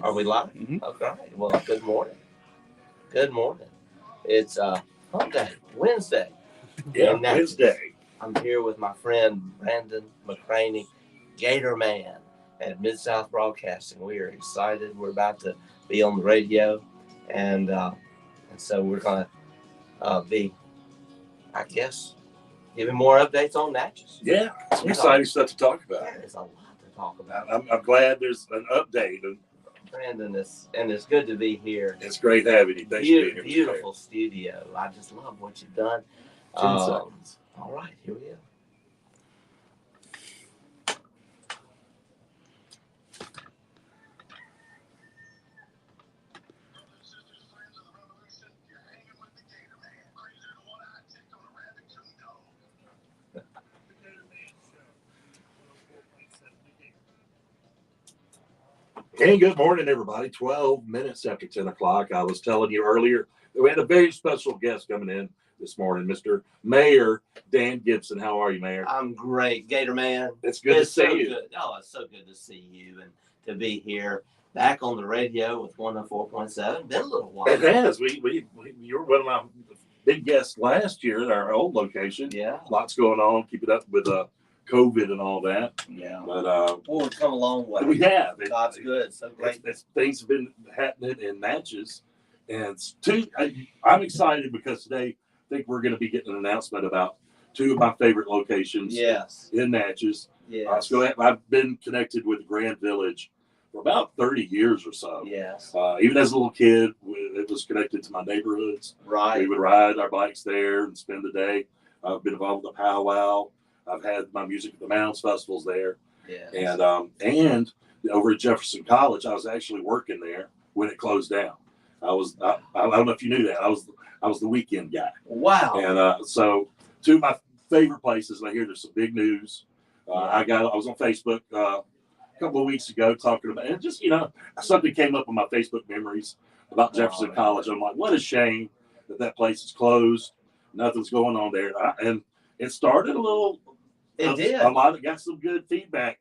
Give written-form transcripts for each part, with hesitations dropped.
Are we live? Mm-hmm. Okay. Well, good morning. Good morning. It's hump day, Wednesday. Yeah, And Wednesday. I'm here with my friend Brandon McCranie, Gatorman at Mid-South Broadcasting. We are excited. We're about to be on the radio, and so we're going to be, I guess, giving more updates on Natchez. Yeah, some exciting stuff to talk about. There's a lot to talk about. I'm glad there's an update. Brandon, it's good to be here. It's great having you. Thanks for being here. Beautiful studio. I just love what you've done. 10 seconds. All right, here we go. Hey, good morning, everybody. 12 minutes after 10 o'clock. I was telling you earlier that we had a very special guest coming in this morning, Mr. Mayor Dan Gibson. How are you, Mayor? I'm great, Gator Man. It's good to see so you. Good. Oh, it's so good to see you and to be here back on the radio with 104.7. Been a little while. It has. You were one of my big guests last year at our old location. Yeah. Lots going on. Keep it up with COVID and all that. Yeah. But well, we've come a long way. we have. God's good. So great. Things have been happening in Natchez, and I'm excited because today I think we're going to be getting an announcement about two of my favorite locations. Yes. In Natchez. Yes. I've been connected with Grand Village for about 30 years or so. Yes. Even as a little kid, it was connected to my neighborhoods. Right. We would ride our bikes there and spend the day. I've been involved with the powwow. I've had my Music at the Mounds festivals there. Yes. And over at Jefferson College, I was actually working there when it closed down. I don't know if you knew that. I was the weekend guy. Wow. And so two of my favorite places, and I hear there's some big news. I was on Facebook a couple of weeks ago talking about, and just, something came up on my Facebook memories about Jefferson College. I'm like, what a shame that place is closed. Nothing's going on there. And it started a little. It did. A lot of got some good feedback.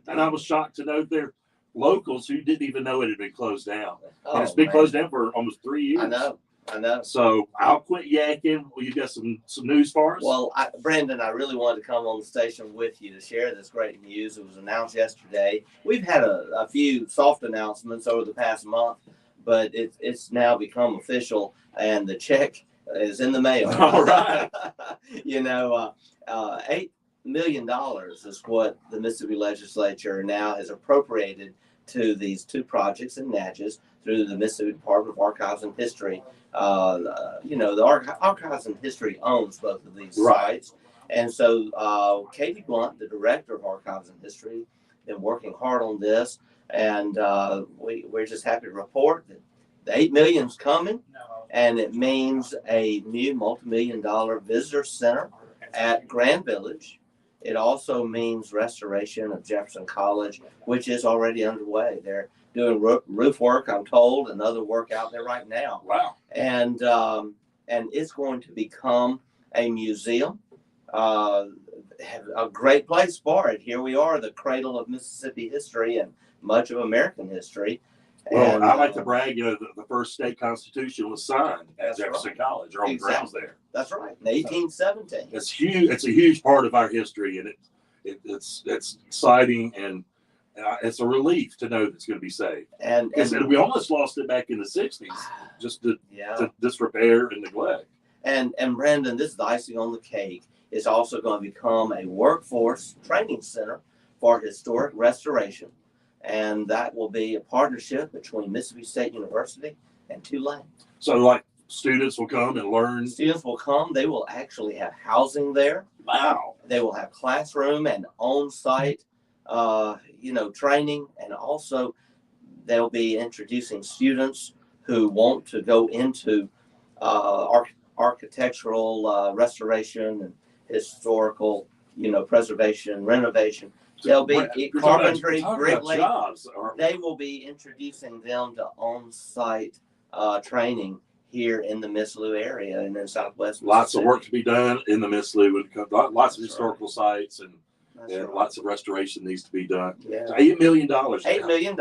And I was shocked to know there locals who didn't even know it had been closed down. And it's been closed down for almost 3 years. I know. So I'll quit yakking. Well, you got some news for us? Well, Brandon, I really wanted to come on the station with you to share this great news. It was announced yesterday. We've had a few soft announcements over the past month, but it's now become official, and the check is in the mail. All right. $8 million is what the Mississippi legislature now has appropriated to these two projects in Natchez through the Mississippi Department of Archives and History. The Archives and History owns both of these sites. And so Katie Blunt, the director of Archives and History, been working hard on this. And we're just happy to report that the $8 million's coming. And it means a new multi-million-dollar visitor center at Grand Village. It also means restoration of Jefferson College, which is already underway. They're doing roof work, I'm told, and other work out there right now. Wow. And it's going to become a museum, a great place for it. Here we are, the cradle of Mississippi history and much of American history. Well, I like to brag, the first state constitution was signed at Jefferson College, or on the grounds there. That's right, in 1817. It's huge. It's a huge part of our history, and it's exciting, and it's a relief to know that it's going to be saved. And we almost lost it back in the 60s, just to disrepair and neglect. And Brandon, this is the icing on the cake. It's also going to become a workforce training center for historic restoration. And that will be a partnership between Mississippi State University and Tulane. So, like, students will come and learn? Students will come. They will actually have housing there. Wow. They will have classroom and on-site, training. And also, they'll be introducing students who want to go into architectural restoration and historical, preservation, renovation. They'll be carpentry, bricklaying. They will be introducing them to on-site training here in the Missoula area and in Southwest Mississippi. Lots of work to be done in the Missoula. Lots of historical sites, and That's and right. lots of restoration needs to be done. Yeah. So $8 million. $8 million.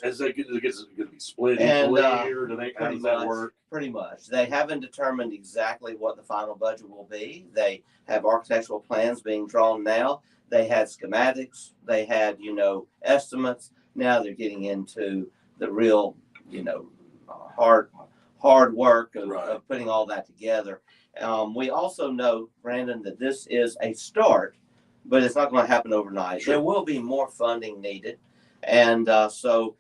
Is it going to be split And, equally, or how Pretty does that much. work? Pretty much. They haven't determined exactly what the final budget will be. They have architectural plans being drawn now. They had schematics. They had, estimates. Now they're getting into the real, hard work of, Right. of putting all that together. We also know, Brandon, that this is a start, but it's not going to happen overnight. Sure. There will be more funding needed. And so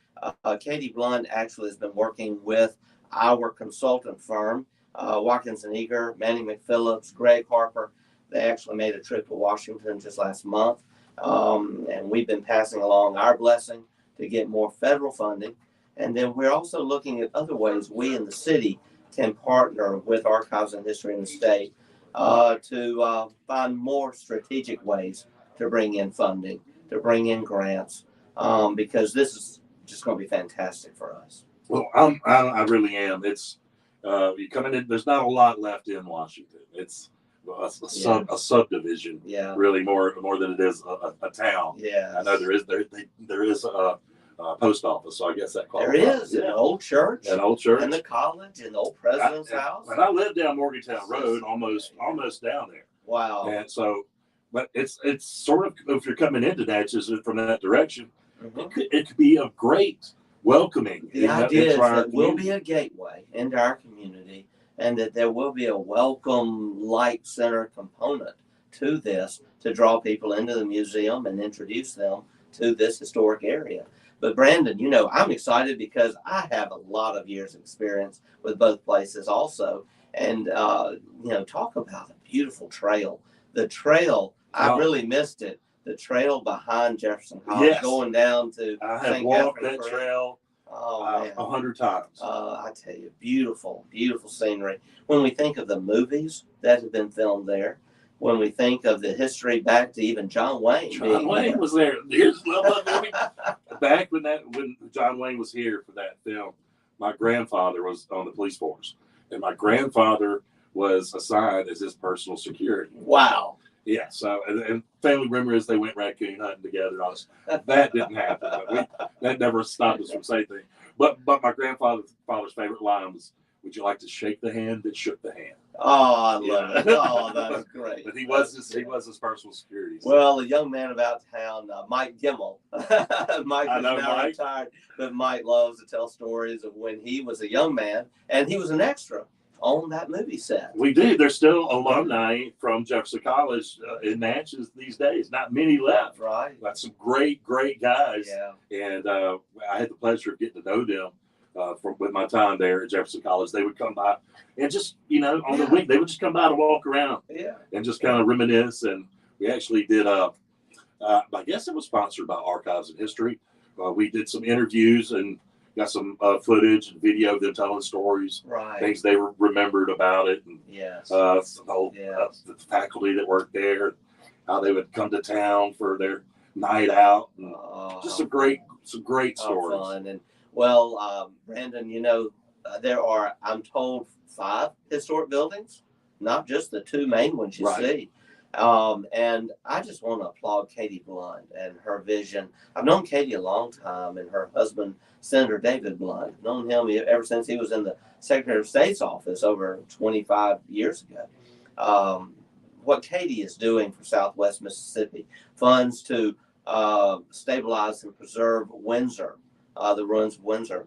Katie Blunt actually has been working with our consultant firm, Watkins and Eager, Manny McPhillips, Greg Harper. They actually made a trip to Washington just last month. And we've been passing along our blessing to get more federal funding. And then we're also looking at other ways we in the city can partner with Archives and History in the state to find more strategic ways to bring in funding, to bring in grants, because this is just going to be fantastic for us. Well, I really am. It's you coming in. There's not a lot left in Washington. It's a subdivision, really more than it is a town. Yeah, I know there is a post office, so I guess that there is an old church, and the college, and the old president's house. And I live down Morgantown Road, almost down there. Wow. And so, but it's sort of, if you're coming into Natchez from that direction, it could be a great welcoming. The idea is that we'll be a gateway into our community, and that there will be a welcome light center component to this to draw people into the museum and introduce them to this historic area. But Brandon, I'm excited because I have a lot of years of experience with both places also. And, talk about a beautiful trail. The trail, I really missed it. The trail behind Jefferson College going down to I have St. walked Catherine that trail 100 times. I tell you, beautiful, beautiful scenery. When we think of the movies that have been filmed there, when we think of the history back to even John Wayne. John Wayne was there. Back when John Wayne was here for that film, my grandfather was on the police force, and my grandfather was assigned as his personal security. Wow. Yeah. So, and family rumor is they went raccoon hunting together. That didn't happen. That never stopped us from saying things. But my grandfather's favorite line was, "Would you like to shake the hand that shook the hand?" Oh, I love it. Oh, that's great. But he was his personal security. So. Well, a young man about town, Mike Gimmel. Mike is now retired, but Mike loves to tell stories of when he was a young man and he was an extra on that movie set. We do. There's still alumni from Jefferson College in Natchez these days. Not many left. Right. But some great guys. Yeah. And I had the pleasure of getting to know them with my time there at Jefferson College. They would come by and just, on the week, they would just come by to walk around and just kind of reminisce. And we actually did, I guess it was sponsored by Archives and History. We did some interviews and got some footage and video of them telling stories, things they remembered about it, and the faculty that worked there, how they would come to town for their night out, and just some great stories. Fun. And well, Brandon, there are, I'm told, 5 historic buildings, not just the 2 main ones you see. And I just want to applaud Katie Blunt and her vision. I've known Katie a long time, and her husband, Senator David Blunt. I've known him ever since he was in the Secretary of State's office over 25 years ago. What Katie is doing for Southwest Mississippi, funds to stabilize and preserve Windsor, the ruins of Windsor,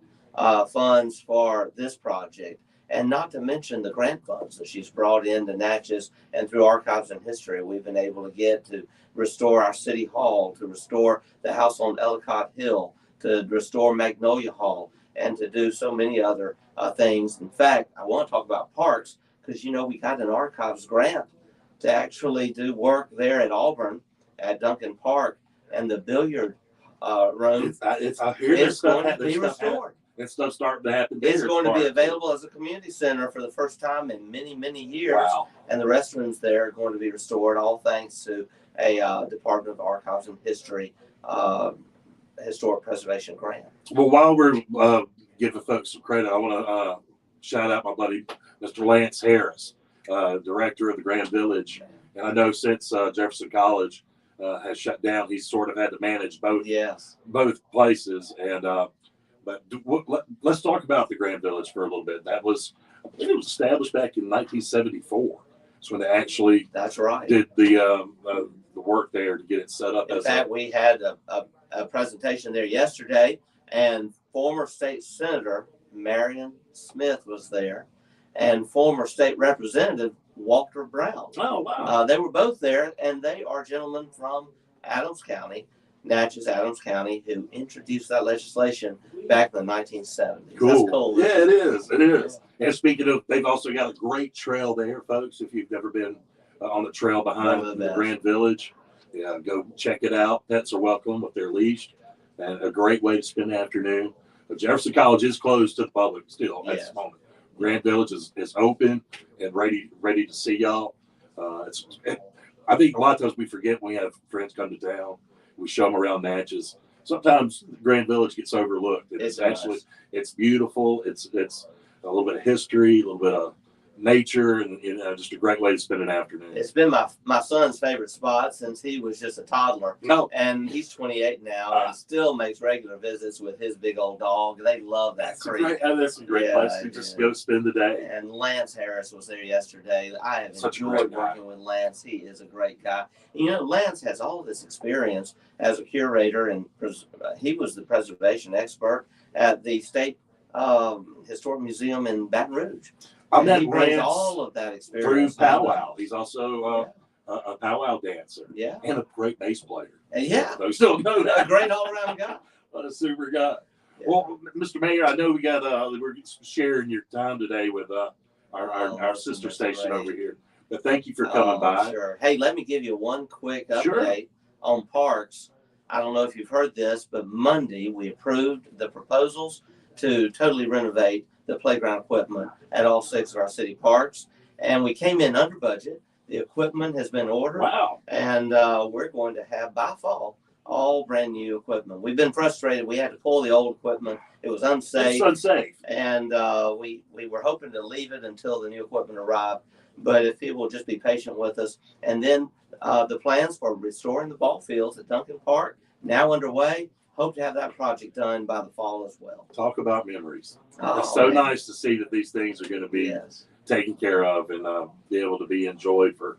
funds for this project, and not to mention the grant funds that she's brought into Natchez, and through Archives and History, we've been able to get to restore our city hall, to restore the house on Ellicott Hill, to restore Magnolia Hall, and to do so many other things. In fact, I want to talk about parks because, we got an Archives grant to actually do work there at Auburn, at Duncan Park, and the billiard room It's going to be restored. And stuff starting to happen. It's going to be available as a community center for the first time in many, many years. Wow. And the restrooms there are going to be restored, all thanks to a Department of Archives and History historic preservation grant. Well, while we're giving folks some credit, I want to shout out my buddy, Mr. Lance Harris, director of the Grand Village. And I know since Jefferson College has shut down. He's sort of had to manage both Yes. places. And let's talk about the Grand Village for a little bit. I believe it was established back in 1974. It's when they actually That's right. did the work there to get it set up. In fact, we had a presentation there yesterday, and former state senator Marion Smith was there, and former state representative Walter Brown. Oh, wow. They were both there, and they are gentlemen from Adams County, Natchez, Adams County, who introduced that legislation back in the 1970s. Cool. That's cool. Yeah, it is. It is. And speaking of, they've also got a great trail there, folks. If you've never been on the trail behind the Grand Village, yeah, go check it out. Pets are welcome if they're leashed, and a great way to spend the afternoon. Jefferson College is closed to the public still at this moment. Grand Village is open and ready to see y'all. I think a lot of times we forget when we have friends come to town. We show them around Natchez. Sometimes Grand Village gets overlooked. It's beautiful. It's a little bit of history, a little bit of nature, and just a great way to spend an afternoon. It's been my son's favorite spot since he was just a toddler. And he's 28 now and still makes regular visits with his big old dog. They love that creek. That's a great place to just go spend the day. And Lance Harris was there yesterday. I have enjoyed working with Lance. He is a great guy. Lance has all this experience as a curator, and he was the preservation expert at the State Historic Museum in Baton Rouge. He brings all of that experience through powwow. He's also a powwow dancer. Yeah. And a great bass player. Yeah. So still know that. A great all-around guy. What a super guy. Yeah. Well, Mr. Mayor, I know we're sharing your time today with our sister station over here. But thank you for coming by. Sure. Hey, let me give you one quick update on parks. I don't know if you've heard this, but Monday we approved the proposals to totally renovate the playground equipment at all 6 of our city parks, and we came in under budget. The equipment has been ordered. Wow. And we're going to have by fall all brand new equipment. We've been frustrated. We had to pull the old equipment. It was unsafe. It's unsafe. And we were hoping to leave it until the new equipment arrived, but if people will just be patient with us. And then the plans for restoring the ball fields at Duncan Park now underway. Hope to have that project done by the fall as well. Talk about memories. It's so nice to see that these things are going to be taken care of and be able to be enjoyed for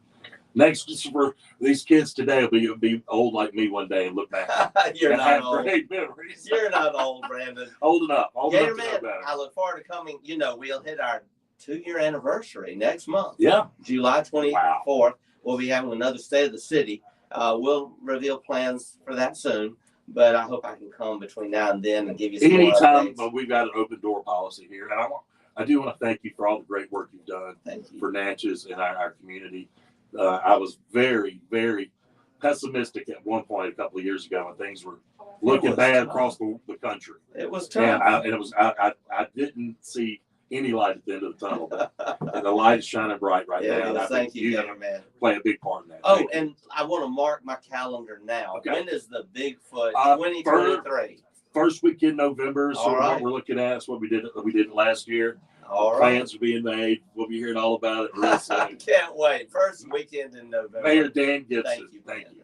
these kids today. Will be old like me one day and look back. You're not old. Great memories. You're not old, Brandon. Old enough. Gatorman, I look forward to coming. We'll hit our 2-year anniversary next month. Yeah. July 24th. We'll be having another State of the City. We'll reveal plans for that soon. But I hope I can come between now and then and give you some more updates. We've got an open door policy here. And I do want to thank you for all the great work you've done for Natchez and our community. I was very, very pessimistic at one point a couple of years ago when things were looking bad across the country. It was tough. And I didn't see any light at the end of the tunnel. And the light is shining bright right now. Well, thank you, Gatorman. Play a big part in that. And I want to mark my calendar now. Okay. When is the Bigfoot 2023? First week in November. So what we're looking at is what we did last year. Plans are being made. We'll be hearing all about it real soon. Can't wait. First weekend in November. Mayor Dan Gibson. Thank you.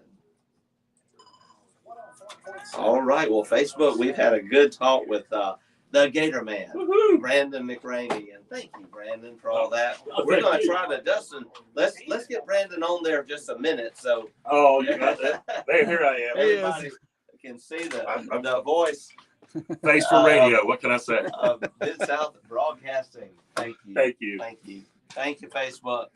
All right. Well, Facebook, we've had a good talk with the Gatorman, Brandon McCranie, and thank you, Brandon, for all that. We're going to try to, Dustin. Let's get Brandon on there just a minute. So. Oh, you got that? Here I am. Everybody can see the voice. Thanks for radio. What can I say? Mid-South Broadcasting. Thank you. Thank you. Thank you. Thank you, Facebook.